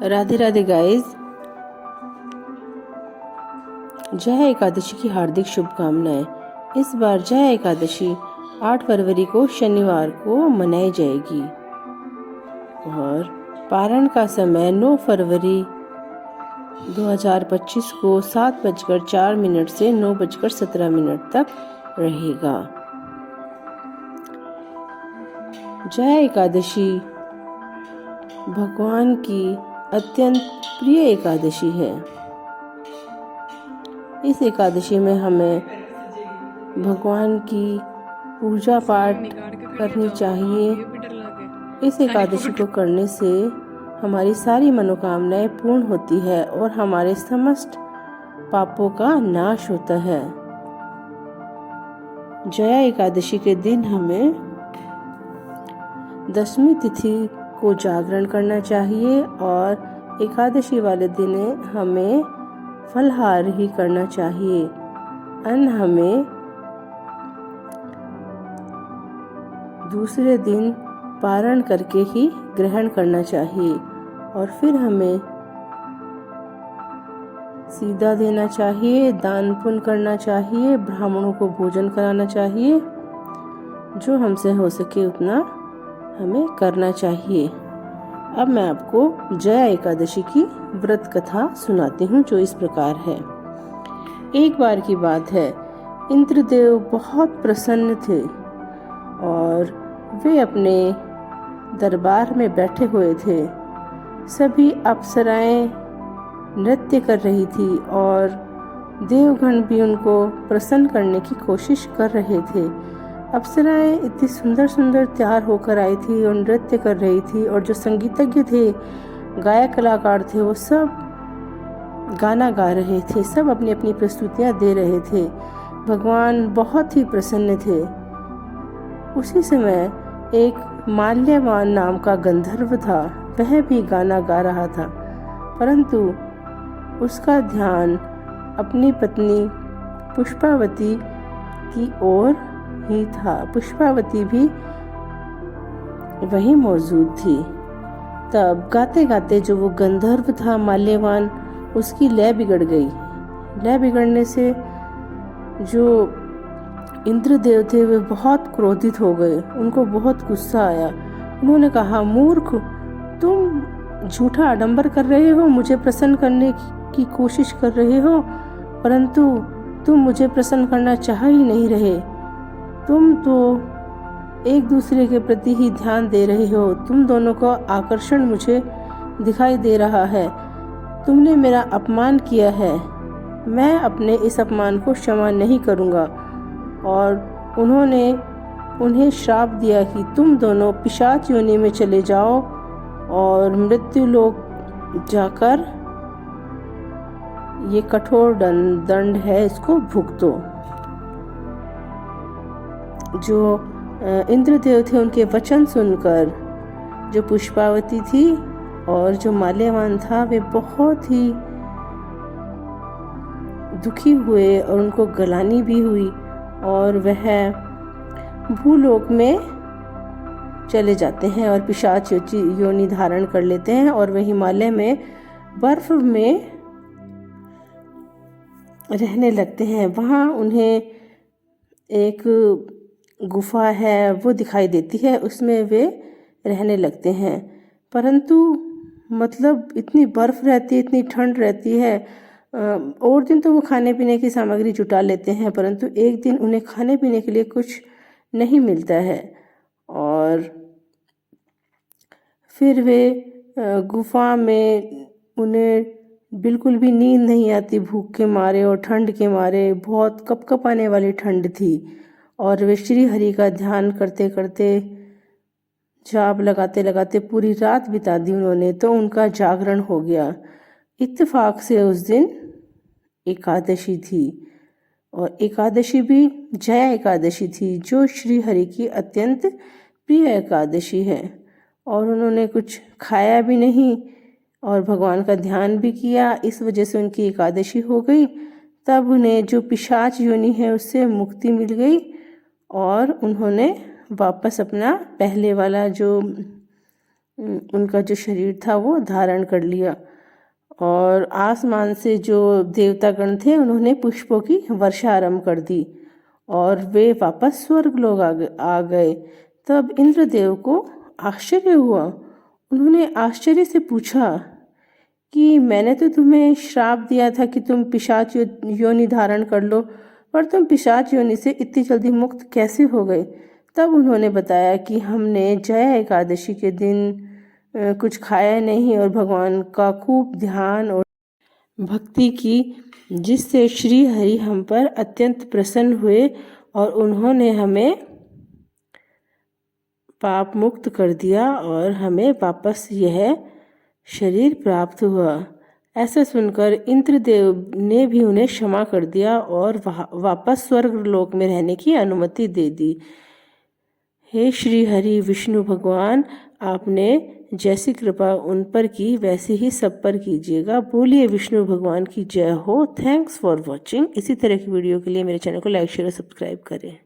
Radhe Radhe guys. जय एकादशी की हार्दिक शुभकामनाएं। इस बार जय एकादशी 8 फरवरी को शनिवार को मनाई जाएगी और पारण का समय 9 फरवरी 2025 को 7:04 से 9:17 तक रहेगा। जय एकादशी भगवान की अत्यंत प्रिय एकादशी है। इस एकादशी में हमें भगवान की पूजा पाठ करनी चाहिए। इस एकादशी को करने से हमारी सारी मनोकामनाएं पूर्ण होती है और हमारे समस्त पापों का नाश होता है। जया एकादशी के दिन हमें दशमी तिथि को जागरण करना चाहिए और एकादशी वाले दिन हमें फलहार ही करना चाहिए। अन्न हमें दूसरे दिन पारण करके ही ग्रहण करना चाहिए और फिर हमें सीधा देना चाहिए, दान पुण्य करना चाहिए, ब्राह्मणों को भोजन कराना चाहिए। जो हमसे हो सके उतना हमें करना चाहिए। अब मैं आपको जया एकादशी की व्रत कथा सुनाती हूँ जो इस प्रकार है। एक बार की बात है, इंद्रदेव बहुत प्रसन्न थे और वे अपने दरबार में बैठे हुए थे। सभी अप्सराएं नृत्य कर रही थी और देवगण भी उनको प्रसन्न करने की कोशिश कर रहे थे। अप्सराएं इतनी सुंदर सुंदर तैयार होकर आई थी और नृत्य कर रही थी और जो संगीतज्ञ थे, गायक कलाकार थे, वो सब गाना गा रहे थे, सब अपनी अपनी प्रस्तुतियां दे रहे थे। भगवान बहुत ही प्रसन्न थे। उसी समय एक माल्यवान नाम का गंधर्व था, वह भी गाना गा रहा था, परंतु उसका ध्यान अपनी पत्नी पुष्पावती की ओर ही था। पुष्पावती भी वहीं मौजूद थी। तब गाते गाते जो वो गंधर्व था माल्यवान, उसकी लय बिगड़ गई। लय बिगड़ने से जो इंद्रदेव थे वे बहुत क्रोधित हो गए, उनको बहुत गुस्सा आया। उन्होंने कहा, मूर्ख, तुम झूठा आडंबर कर रहे हो, मुझे प्रसन्न करने की कोशिश कर रहे हो, परंतु तुम मुझे प्रसन्न करना चाह ही नहीं रहे। तुम तो एक दूसरे के प्रति ही ध्यान दे रहे हो। तुम दोनों का आकर्षण मुझे दिखाई दे रहा है। तुमने मेरा अपमान किया है, मैं अपने इस अपमान को क्षमा नहीं करूँगा। और उन्होंने उन्हें श्राप दिया कि तुम दोनों पिशाच योनि में चले जाओ और मृत्यु लोक जाकर ये कठोर दंड है, इसको भुगतो। जो इंद्रदेव थे उनके वचन सुनकर जो पुष्पावती थी और जो माल्यवान था, वे बहुत ही दुखी हुए और उनको गलानी भी हुई और वह भूलोक में चले जाते हैं और पिशाच योनि धारण कर लेते हैं और वह हिमालय में बर्फ में रहने लगते हैं। वहाँ उन्हें एक गुफा है वो दिखाई देती है, उसमें वे रहने लगते हैं। परंतु मतलब इतनी बर्फ रहती है, इतनी ठंड रहती है। और दिन तो वो खाने पीने की सामग्री जुटा लेते हैं, परंतु एक दिन उन्हें खाने पीने के लिए कुछ नहीं मिलता है और फिर वे गुफा में उन्हें बिल्कुल भी नींद नहीं आती, भूख के मारे और ठंड के मारे। बहुत कपकपाने वाली ठंड थी और वे श्री हरि का ध्यान करते करते, जाप लगाते लगाते पूरी रात बिता दी उन्होंने, तो उनका जागरण हो गया। इत्तेफाक से उस दिन एकादशी थी और एकादशी भी जया एकादशी थी, जो श्री हरि की अत्यंत प्रिय एकादशी है। और उन्होंने कुछ खाया भी नहीं और भगवान का ध्यान भी किया, इस वजह से उनकी एकादशी हो गई। तब उन्हें जो पिशाच योनि है उससे मुक्ति मिल गई और उन्होंने वापस अपना पहले वाला जो उनका जो शरीर था वो धारण कर लिया। और आसमान से जो देवतागण थे उन्होंने पुष्पों की वर्षा आरंभ कर दी और वे वापस स्वर्ग लोग आ गए। तब इंद्रदेव को आश्चर्य हुआ। उन्होंने आश्चर्य से पूछा कि मैंने तो तुम्हें श्राप दिया था कि तुम पिशाच योनि धारण कर लो, पर तुम पिशाच योनि से इतनी जल्दी मुक्त कैसे हो गए। तब उन्होंने बताया कि हमने जया एकादशी के दिन कुछ खाया नहीं और भगवान का खूब ध्यान और भक्ति की, जिससे श्री हरि हम पर अत्यंत प्रसन्न हुए और उन्होंने हमें पाप मुक्त कर दिया और हमें वापस यह शरीर प्राप्त हुआ। ऐसा सुनकर इंद्रदेव ने भी उन्हें क्षमा कर दिया और वापस स्वर्ग लोक में रहने की अनुमति दे दी। हे श्री हरि विष्णु भगवान, आपने जैसी कृपा उन पर की वैसी ही सब पर कीजिएगा। बोलिए विष्णु भगवान की जय हो। Thanks for watching. इसी तरह की वीडियो के लिए मेरे चैनल को लाइक शेयर और सब्सक्राइब करें।